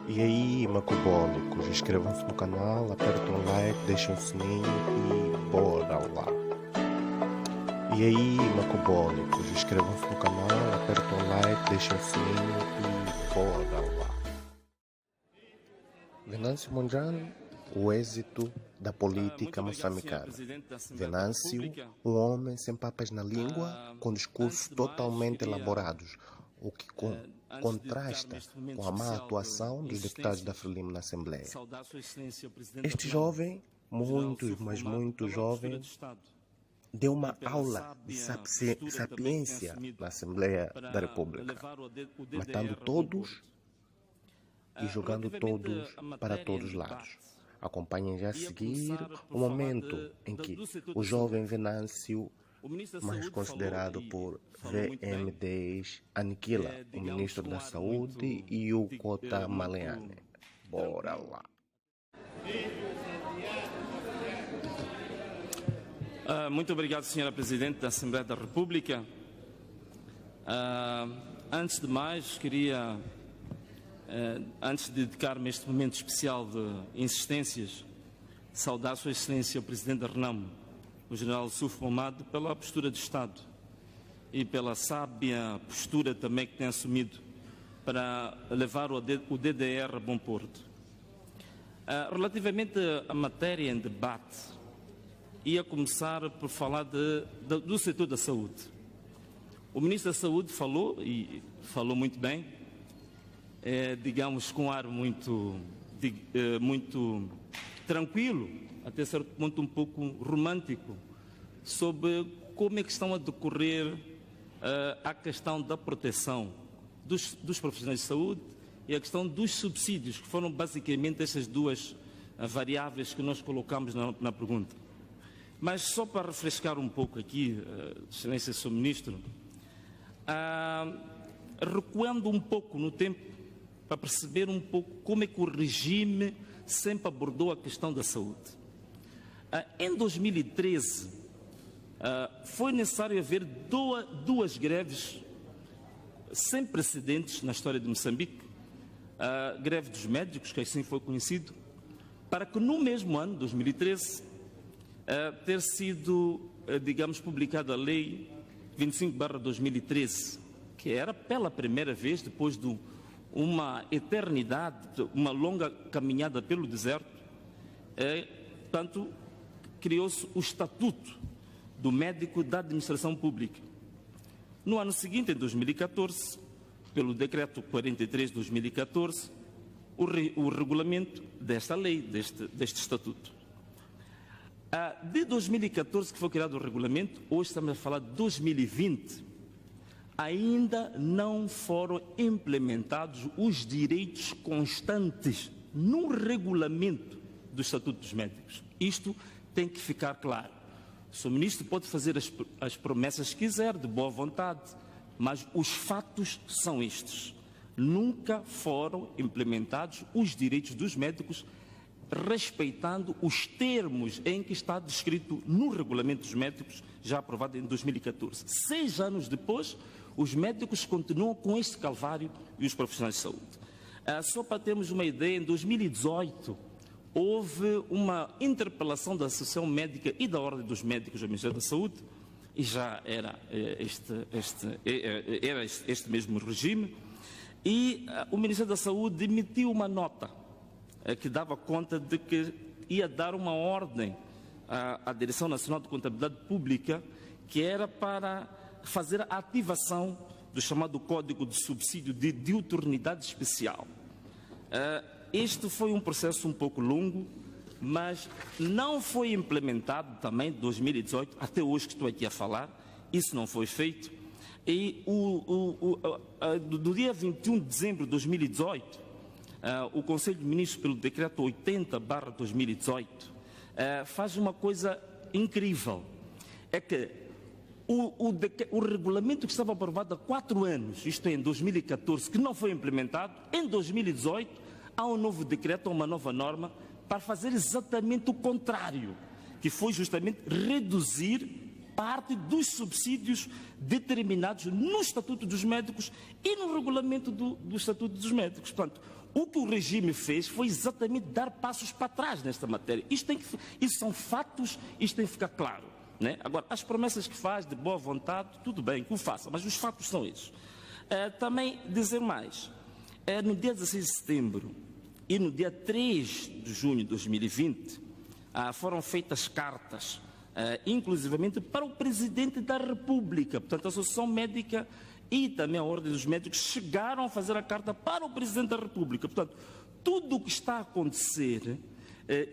E aí, macobólicos, inscrevam-se no canal, apertem o like, deixem o sininho e bora lá. E aí, macobólicos, inscrevam-se no canal, apertem o like, deixem o sininho e bora lá. Venâncio Mondlane, o êxito da política moçambicana. Venâncio, um homem sem papas na língua, com discursos totalmente elaborados, o que contrasta com a má atuação dos deputados da Frelimo na Assembleia. Este jovem, muito jovem, deu uma aula de sapiência na Assembleia da República, matando todos e jogando todos para todos os lados. Acompanhem já a seguir o momento em que o jovem Venâncio, mais considerado por VM10, aniquila o ministro da Saúde e o Kota Maleane. Bora lá. Muito obrigado, Sra. Presidente da Assembleia da República. Antes de mais, queria, antes de dedicar-me a este momento especial de insistências, saudar Sua Excelência o Presidente da Renamo, o General Suf Momad, pela postura de Estado e pela sábia postura também que tem assumido para levar o DDR a bom porto. Relativamente à matéria em debate, ia começar por falar do setor da saúde. O Ministro da Saúde falou, e falou muito bem, digamos com um ar muito tranquilo, até certo ponto um pouco romântico, sobre como é que estão a decorrer a questão da proteção dos profissionais de saúde e a questão dos subsídios, que foram basicamente essas duas variáveis que nós colocamos na pergunta. Mas só para refrescar um pouco aqui, Excelência Sr. Ministro, recuando um pouco no tempo, para perceber um pouco como é que o regime sempre abordou a questão da saúde. Em 2013, foi necessário haver duas greves sem precedentes na história de Moçambique, a greve dos médicos, que assim foi conhecido, para que no mesmo ano, 2013, ter sido, digamos, publicada a Lei 25/2013, que era pela primeira vez, depois de uma eternidade, uma longa caminhada pelo deserto, portanto, criou-se o Estatuto do Médico da Administração Pública. No ano seguinte, em 2014, pelo Decreto 43 de 2014, o regulamento desta lei, deste Estatuto. De 2014, que foi criado o regulamento, hoje estamos a falar de 2020, ainda não foram implementados os direitos constantes no regulamento do Estatuto dos Médicos. Isto tem que ficar claro. O Sr. Ministro pode fazer as promessas que quiser, de boa vontade, mas os fatos são estes. Nunca foram implementados os direitos dos médicos, respeitando os termos em que está descrito no regulamento dos médicos, já aprovado em 2014. 6 anos depois, os médicos continuam com este calvário e os profissionais de saúde. Só para termos uma ideia, em 2018, houve uma interpelação da Associação Médica e da Ordem dos Médicos do Ministério da Saúde, e já era este mesmo regime, e o Ministério da Saúde emitiu uma nota que dava conta de que ia dar uma ordem à Direção Nacional de Contabilidade Pública, que era para fazer a ativação do chamado Código de Subsídio de Diuturnidade Especial. Este foi um processo um pouco longo, mas não foi implementado também em 2018, até hoje que estou aqui a falar, isso não foi feito. E do dia 21 de dezembro de 2018, o Conselho de Ministros, pelo Decreto 80/2018, faz uma coisa incrível. É que o regulamento que estava aprovado há 4 anos, isto é, em 2014, que não foi implementado, em 2018, há um novo decreto, uma nova norma, para fazer exatamente o contrário, que foi justamente reduzir parte dos subsídios determinados no Estatuto dos Médicos e no regulamento do Estatuto dos Médicos. Portanto, o que o regime fez foi exatamente dar passos para trás nesta matéria. Isso são fatos, isto tem que ficar claro. Né? Agora, as promessas que faz de boa vontade, tudo bem, que o faça, mas os fatos são esses. Também dizer mais, no dia 16 de setembro e no dia 3 de junho de 2020, foram feitas cartas, inclusivamente para o Presidente da República. Portanto, a Associação Médica e também a Ordem dos Médicos chegaram a fazer a carta para o Presidente da República. Portanto, tudo o que está a acontecer,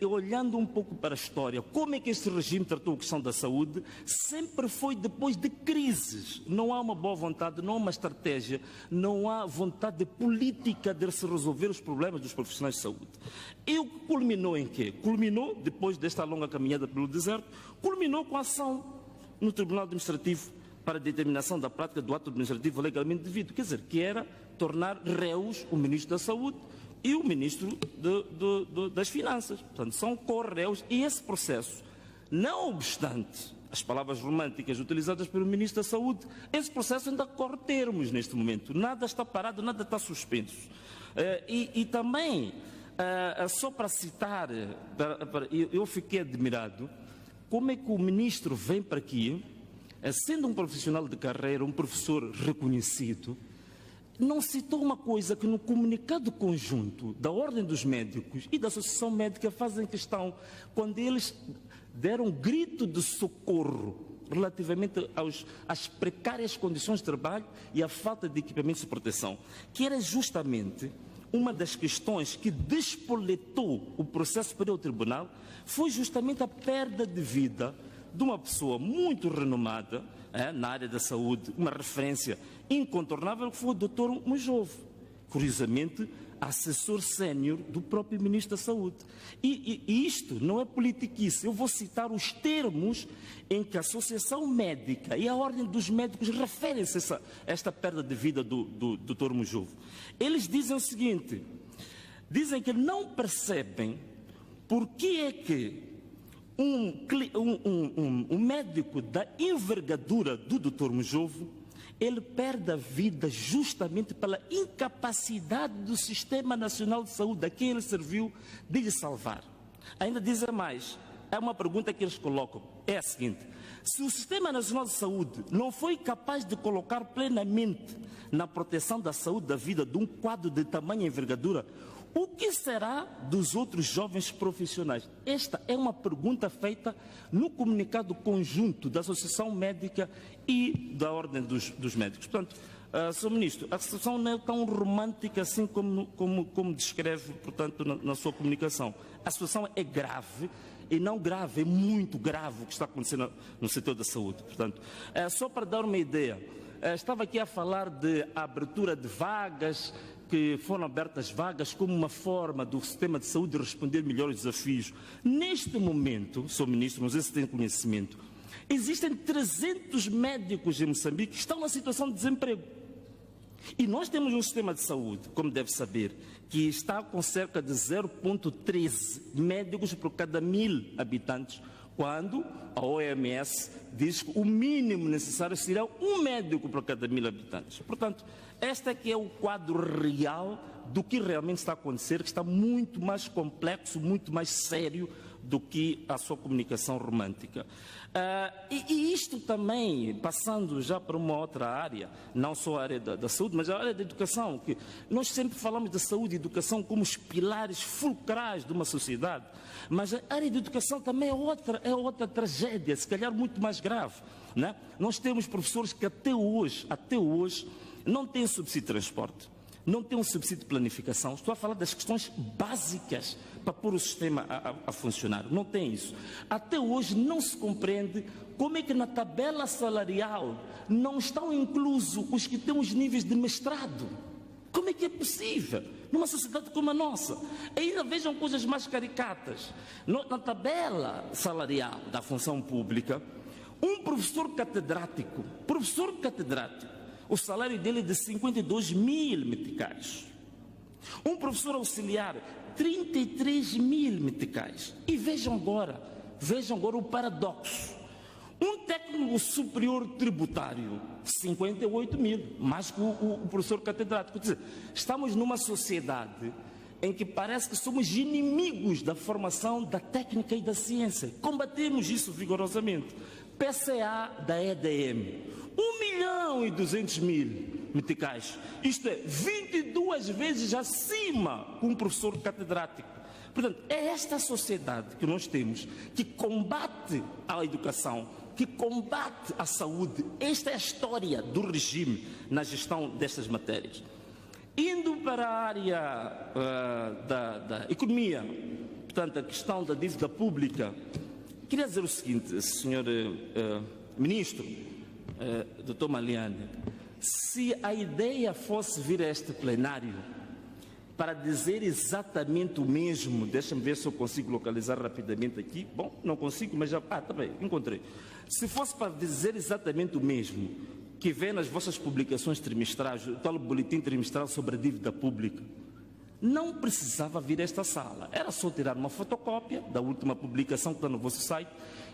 olhando um pouco para a história, como é que este regime tratou a questão da saúde, sempre foi depois de crises. Não há uma boa vontade, não há uma estratégia, não há vontade política de se resolver os problemas dos profissionais de saúde. E o que culminou em quê? Culminou, depois desta longa caminhada pelo deserto, culminou com a ação no Tribunal Administrativo para a determinação da prática do ato administrativo legalmente devido, quer dizer, que era tornar réus o Ministro da Saúde e o Ministro das Finanças. Portanto, são co-réus e esse processo, não obstante as palavras românticas utilizadas pelo Ministro da Saúde, esse processo ainda corre termos neste momento. Nada está parado, nada está suspenso. E também, só para citar, eu fiquei admirado como é que o Ministro vem para aqui, sendo um profissional de carreira, um professor reconhecido, não citou uma coisa que no comunicado conjunto da Ordem dos Médicos e da Associação Médica fazem questão, quando eles deram um grito de socorro relativamente às precárias condições de trabalho e à falta de equipamentos de proteção, que era justamente uma das questões que despoletou o processo para o tribunal, foi justamente a perda de vida de uma pessoa muito renomada na área da saúde, uma referência incontornável, que foi o Dr. Mujovo, curiosamente assessor sénior do próprio Ministro da Saúde. E isto não é politiquice, eu vou citar os termos em que a Associação Médica e a Ordem dos Médicos referem-se a esta perda de vida do Dr. Mujovo. Eles dizem o seguinte, dizem que não percebem por que é que um médico da envergadura do Dr. Mujovo, ele perde a vida justamente pela incapacidade do Sistema Nacional de Saúde, a quem ele serviu, de lhe salvar. Ainda dizem mais, é uma pergunta que eles colocam, é a seguinte: se o Sistema Nacional de Saúde não foi capaz de colocar plenamente na proteção da saúde da vida de um quadro de tamanha envergadura, o que será dos outros jovens profissionais? Esta é uma pergunta feita no comunicado conjunto da Associação Médica e da Ordem dos Médicos. Portanto, Sr. Ministro, a situação não é tão romântica assim como descreve, portanto, na sua comunicação. A situação é grave, e não grave, é muito grave o que está acontecendo no setor da saúde. Portanto, só para dar uma ideia, estava aqui a falar de abertura de vagas, que foram abertas vagas como uma forma do sistema de saúde responder melhor aos desafios. Neste momento, Sr. Ministro, não sei se tem conhecimento, existem 300 médicos em Moçambique que estão na situação de desemprego. E nós temos um sistema de saúde, como deve saber, que está com cerca de 0,13 médicos por cada 1.000 habitantes, quando a OMS diz que o mínimo necessário seria um médico por cada 1.000 habitantes. Portanto, este é que é o quadro real do que realmente está a acontecer, que está muito mais complexo, muito mais sério do que a sua comunicação romântica. E isto também, passando já para uma outra área, não só a área da saúde, mas a área da educação, que nós sempre falamos da saúde e educação como os pilares fulcrais de uma sociedade, mas a área de educação também é outra tragédia, se calhar muito mais grave, né? Nós temos professores que até hoje, não têm subsídio de transporte, não têm um subsídio de planificação. Estou a falar das questões básicas para pôr o sistema a funcionar. Não tem isso. Até hoje não se compreende como é que na tabela salarial não estão inclusos os que têm os níveis de mestrado. Como é que é possível? Numa sociedade como a nossa. Ainda vejam coisas mais caricatas. Na tabela salarial da função pública, um professor catedrático, o salário dele é de 52.000 meticais. Um professor auxiliar, 33.000 meticais. E vejam agora o paradoxo. Um técnico superior tributário, 58 mil, mais que o professor catedrático. Quer dizer, estamos numa sociedade em que parece que somos inimigos da formação da técnica e da ciência. Combatemos isso vigorosamente. PCA da EDM, 1.200.000 meticais. Isto é, 22 vezes acima que um professor catedrático. Portanto, é esta sociedade que nós temos, que combate a educação, que combate a saúde. Esta é a história do regime na gestão destas matérias. Indo para a área da economia, portanto, a questão da dívida pública, queria dizer o seguinte, Sr. Ministro, Dr. Maliani, se a ideia fosse vir a este plenário para dizer exatamente o mesmo, deixa-me ver se eu consigo localizar rapidamente aqui, bom, não consigo, mas já, tá bem, encontrei. Se fosse para dizer exatamente o mesmo que vem nas vossas publicações trimestrais, o tal boletim trimestral sobre a dívida pública, não precisava vir a esta sala. Era só tirar uma fotocópia da última publicação que está no vosso site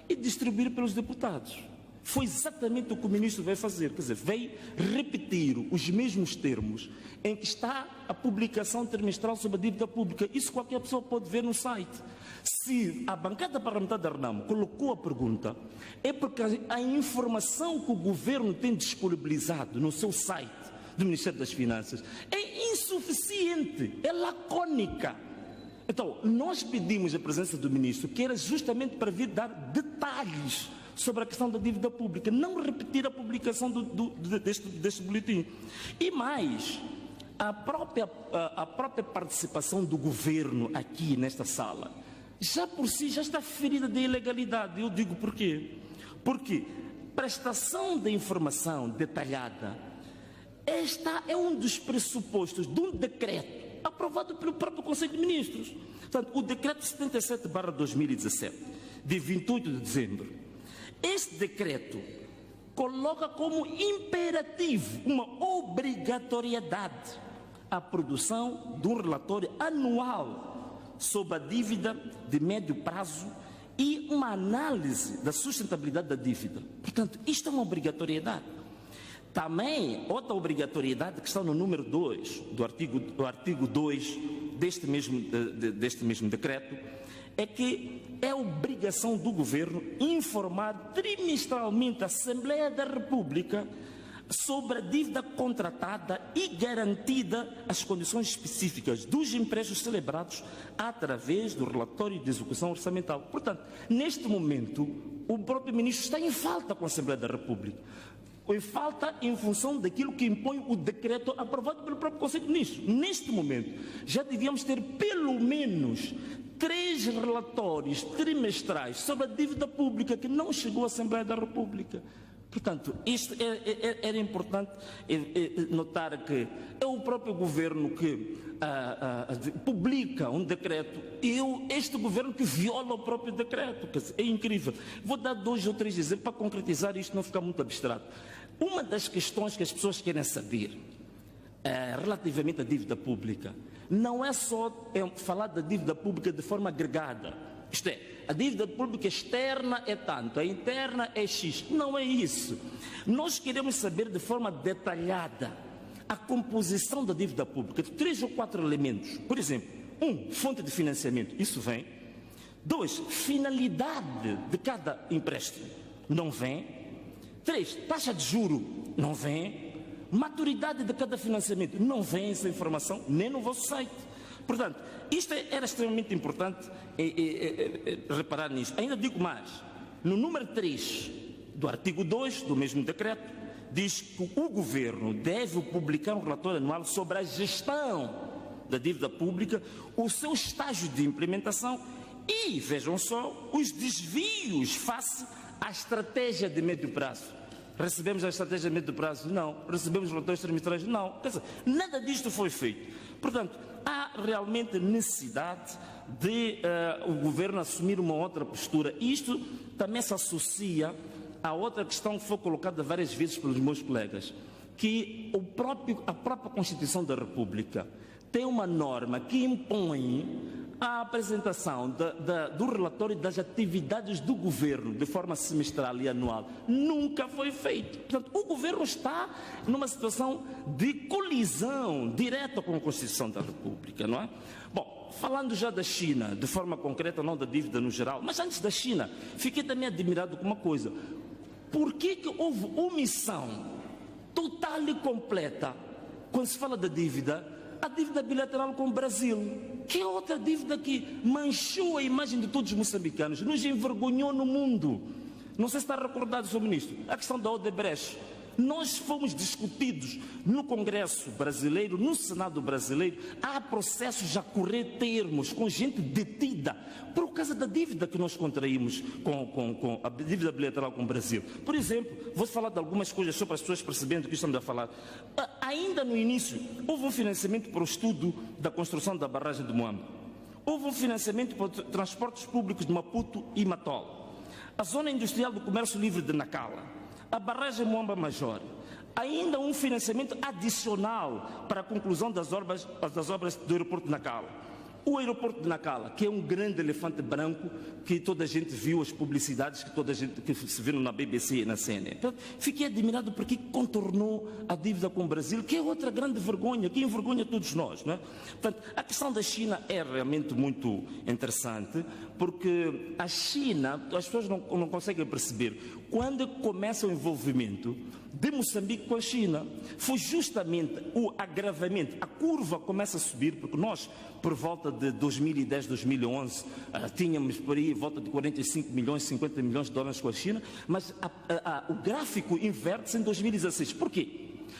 e distribuir pelos deputados. Foi exatamente o que o ministro veio fazer, quer dizer, veio repetir os mesmos termos em que está a publicação trimestral sobre a dívida pública. Isso qualquer pessoa pode ver no site. Se a bancada parlamentar da RENAMO colocou a pergunta, é porque a informação que o governo tem disponibilizado no seu site do Ministério das Finanças é insuficiente, é lacônica. Então, nós pedimos a presença do ministro, que era justamente para vir dar detalhes sobre a questão da dívida pública, não repetir a publicação deste boletim. E mais, a própria participação do governo aqui nesta sala, já por si já está ferida de ilegalidade. Eu digo por quê? Porque prestação de informação detalhada, esta é um dos pressupostos de um decreto aprovado pelo próprio Conselho de Ministros. Portanto, o decreto 77/2017, de 28 de dezembro, este decreto coloca como imperativo uma obrigatoriedade a produção de um relatório anual sobre a dívida de médio prazo e uma análise da sustentabilidade da dívida. Portanto, isto é uma obrigatoriedade. Também, outra obrigatoriedade que está no número 2 do artigo 2 deste mesmo decreto, é que é obrigação do governo informar trimestralmente a Assembleia da República sobre a dívida contratada e garantida as condições específicas dos empréstimos celebrados através do relatório de execução orçamental. Portanto, neste momento, o próprio ministro está em falta com a Assembleia da República. Em falta em função daquilo que impõe o decreto aprovado pelo próprio Conselho de Ministros. Neste momento, já devíamos ter pelo menos 3 relatórios trimestrais sobre a dívida pública que não chegou à Assembleia da República. Portanto, isto era importante notar que é o próprio governo que publica um decreto e este governo que viola o próprio decreto. É incrível. Vou dar 2 ou 3 exemplos para concretizar isto, não ficar muito abstrato. Uma das questões que as pessoas querem saber relativamente à dívida pública não é só falar da dívida pública de forma agregada. Isto é, a dívida pública externa é tanto, a interna é X. Não é isso. Nós queremos saber de forma detalhada a composição da dívida pública, de 3 ou 4 elementos. Por exemplo, 1, fonte de financiamento, isso vem. 2, finalidade de cada empréstimo, não vem. 3, taxa de juro, não vem. Maturidade de cada financiamento, não vem essa informação, nem no vosso site. Portanto, isto era extremamente importante reparar nisso. Ainda digo mais, no número 3 do artigo 2 do mesmo decreto, diz que o governo deve publicar um relatório anual sobre a gestão da dívida pública, o seu estágio de implementação e, vejam só, os desvios face à estratégia de médio prazo. Recebemos a estratégia de médio prazo? Não. Recebemos relatórios trimestrais? Não. Quer dizer, nada disto foi feito. Portanto, há realmente necessidade de o governo assumir uma outra postura. E isto também se associa a outra questão que foi colocada várias vezes pelos meus colegas, que a própria Constituição da República tem uma norma que impõe a apresentação do relatório das atividades do governo de forma semestral e anual nunca foi feito. Portanto, o governo está numa situação de colisão direta com a Constituição da República, não é? Bom, falando já da China, de forma concreta, não da dívida no geral, mas antes da China, fiquei também admirado com uma coisa. Por que houve omissão total e completa, quando se fala da dívida, a dívida bilateral com o Brasil, que é outra dívida que manchou a imagem de todos os moçambicanos, nos envergonhou no mundo. Não sei se está recordado, Sr. Ministro, a questão da Odebrecht. Nós fomos discutidos no Congresso brasileiro, no Senado brasileiro, há processos a correr termos, com gente detida, por causa da dívida que nós contraímos com a dívida bilateral com o Brasil. Por exemplo, vou falar de algumas coisas só para as pessoas perceberem do que estamos a falar. Ainda no início, houve um financiamento para o estudo da construção da barragem de Moamba. Houve um financiamento para transportes públicos de Maputo e Matol. A zona industrial do comércio livre de Nacala. A barragem Moamba Major, ainda um financiamento adicional para a conclusão das obras do aeroporto de Nacala. O aeroporto de Nacala, que é um grande elefante branco, que toda a gente viu as publicidades, que se viram na BBC e na CNN. Então, fiquei admirado porque contornou a dívida com o Brasil, que é outra grande vergonha, que envergonha todos nós, não é? Portanto, a questão da China é realmente muito interessante, porque a China, as pessoas não conseguem perceber, quando começa o envolvimento de Moçambique com a China, foi justamente o agravamento, a curva começa a subir, porque nós, por volta de 2010, 2011, tínhamos por aí volta de 45 milhões, 50 milhões de dólares com a China, mas o gráfico inverte-se em 2016. Por quê?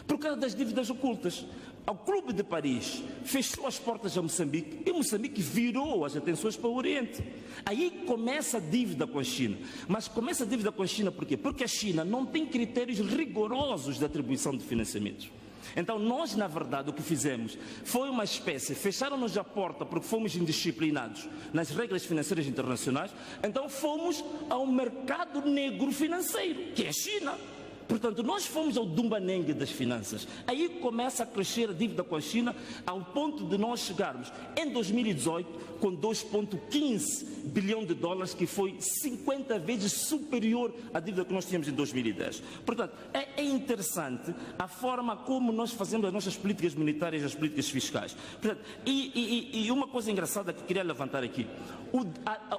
Por causa das dívidas ocultas. O Clube de Paris fechou as portas a Moçambique e Moçambique virou as atenções para o Oriente. Aí começa a dívida com a China. Mas começa a dívida com a China por quê? Porque a China não tem critérios rigorosos de atribuição de financiamentos. Então nós, na verdade, o que fizemos foi uma espécie, fecharam-nos a porta porque fomos indisciplinados nas regras financeiras internacionais, então fomos ao mercado negro financeiro, que é a China. Portanto, nós fomos ao Dumbanengue das finanças. Aí começa a crescer a dívida com a China, ao ponto de nós chegarmos em 2018 com 2,15 bilhão de dólares, que foi 50 vezes superior à dívida que nós tínhamos em 2010. Portanto, é interessante a forma como nós fazemos as nossas políticas monetárias e as políticas fiscais. Portanto, e uma coisa engraçada que queria levantar aqui,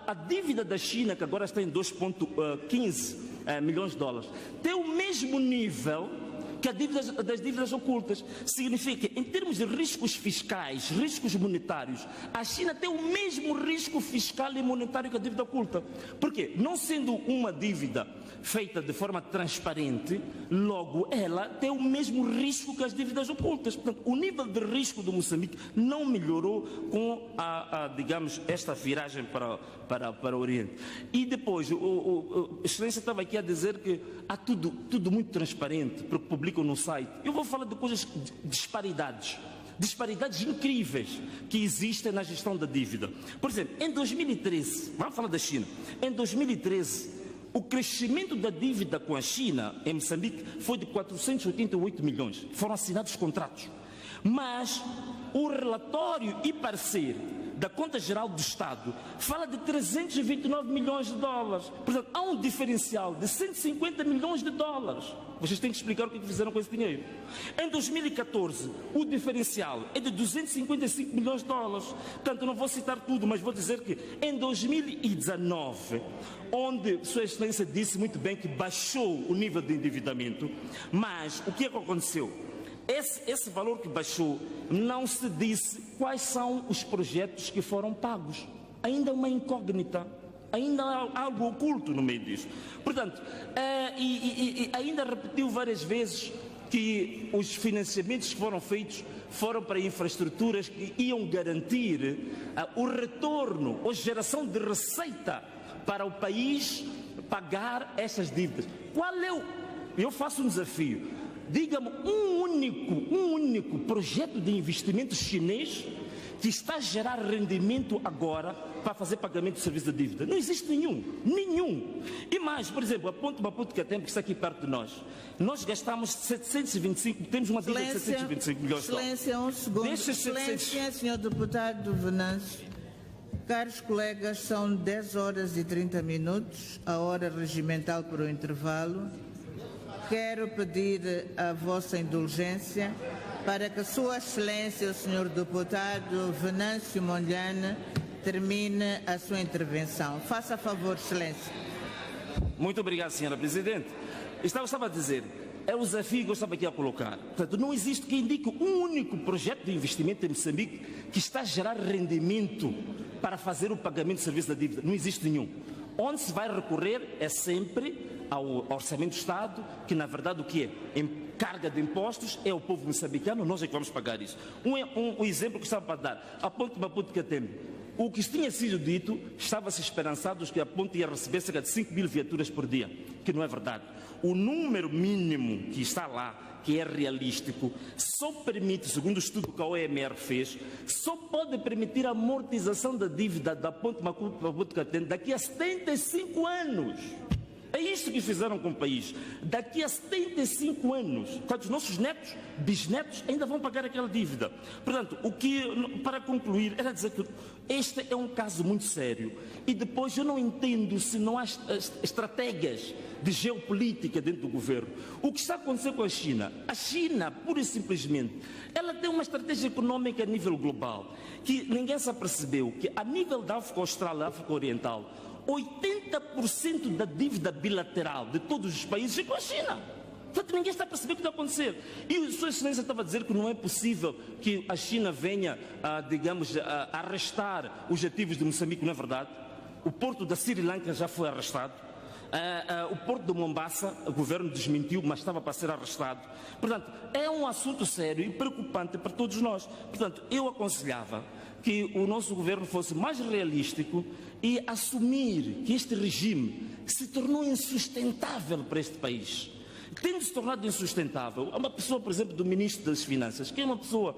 a dívida da China, que agora está em 2,15 milhões de dólares, tem o mesmo nível que das dívidas ocultas. Significa, em termos de riscos fiscais, riscos monetários, a China tem o mesmo risco fiscal e monetário que a dívida oculta. Por quê? Não sendo uma dívida feita de forma transparente, logo ela tem o mesmo risco que as dívidas ocultas. Portanto, o nível de risco do Moçambique não melhorou com digamos, esta viragem para o Oriente. E depois, a Excelência estava aqui a dizer que há tudo muito transparente, porque publicam no site. Eu vou falar de coisas, disparidades incríveis que existem na gestão da dívida. Por exemplo, em 2013, vamos falar da China, em 2013, o crescimento da dívida com a China em Moçambique foi de 488 milhões. Foram assinados contratos. Mas o relatório e parecer da Conta Geral do Estado fala de 329 milhões de dólares. Portanto, há um diferencial de 150 milhões de dólares. Vocês têm que explicar o que fizeram com esse dinheiro. Em 2014, o diferencial é de 255 milhões de dólares. Portanto, não vou citar tudo, mas vou dizer que em 2019, onde Sua Excelência disse muito bem que baixou o nível de endividamento, mas o que é que aconteceu? Esse valor que baixou, não se disse quais são os projetos que foram pagos. Ainda é uma incógnita, ainda há algo oculto no meio disso. Portanto, e ainda repetiu várias vezes que os financiamentos que foram feitos foram para infraestruturas que iam garantir o retorno ou geração de receita para o país pagar essas dívidas. Eu faço um desafio. Diga-me um único projeto de investimento chinês que está a gerar rendimento agora para fazer pagamento de serviço de dívida. Não existe nenhum. E mais, por exemplo, a Ponte Maputo que está aqui perto de nós. Nós gastamos 725, temos uma dívida de 725 milhões de dólares. Excelência, um segundo. Excelência, senhor deputado Venâncio. Caros colegas, são 10 horas e 30 minutos, a hora regimental para o intervalo. Quero pedir a vossa indulgência para que Sua Excelência, o Sr. Deputado Venâncio Mondlane, termine a sua intervenção. Faça favor, Excelência. Muito obrigado, Sra. Presidente. Estava a dizer, é o desafio que eu estava aqui a colocar. Portanto, não existe que indique um único projeto de investimento em Moçambique que está a gerar rendimento para fazer o pagamento do serviço da dívida. Não existe nenhum. Onde se vai recorrer é sempre ao Orçamento do Estado, que na verdade o que é? Em carga de impostos é o povo moçambicano, nós é que vamos pagar isso. Um exemplo que estava para dar, a ponte Maputo-Catembe. O que tinha sido dito, estava-se esperançados que a ponte ia receber cerca de 5 mil viaturas por dia, que não é verdade. O número mínimo que está lá, que é realístico, só permite, segundo o estudo que a OMR fez, só pode permitir a amortização da dívida da ponte Maputo-Catembe daqui a 75 anos. É isto que fizeram com o país. Daqui a 75 anos, quando os nossos netos, bisnetos, ainda vão pagar aquela dívida. Portanto, para concluir, era dizer que este é um caso muito sério. E depois eu não entendo se não há estratégias de geopolítica dentro do governo. O que está a acontecer com a China? A China, pura e simplesmente, ela tem uma estratégia econômica a nível global, que ninguém se apercebeu que a nível da África Austral e da África Oriental, 80% da dívida bilateral de todos os países é com a China. Portanto, ninguém está a perceber o que está a acontecer. E Sua Excelência estava a dizer que não é possível que a China venha, a arrestar os ativos de Moçambique, não é verdade? O porto da Sri Lanka já foi arrestado. O porto de Mombasa, o governo desmentiu, mas estava para ser arrestado. Portanto, é um assunto sério e preocupante para todos nós. Portanto, eu aconselhava que o nosso governo fosse mais realístico e assumir que este regime se tornou insustentável para este país. Tendo se tornado insustentável, uma pessoa, por exemplo, do Ministro das Finanças, que é uma pessoa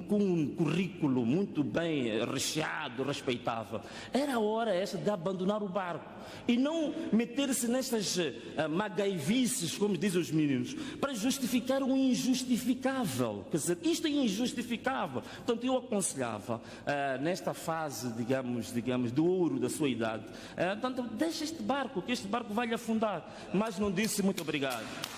com um currículo muito bem recheado, respeitável, era hora essa de abandonar o barco e não meter-se nestas magaivices, como dizem os meninos, para justificar o injustificável. Quer dizer, isto é injustificável. Portanto, eu aconselhava, nesta fase, digamos, do ouro da sua idade, portanto, deixa este barco, que este barco vai lhe afundar. Mas não disse muito obrigado.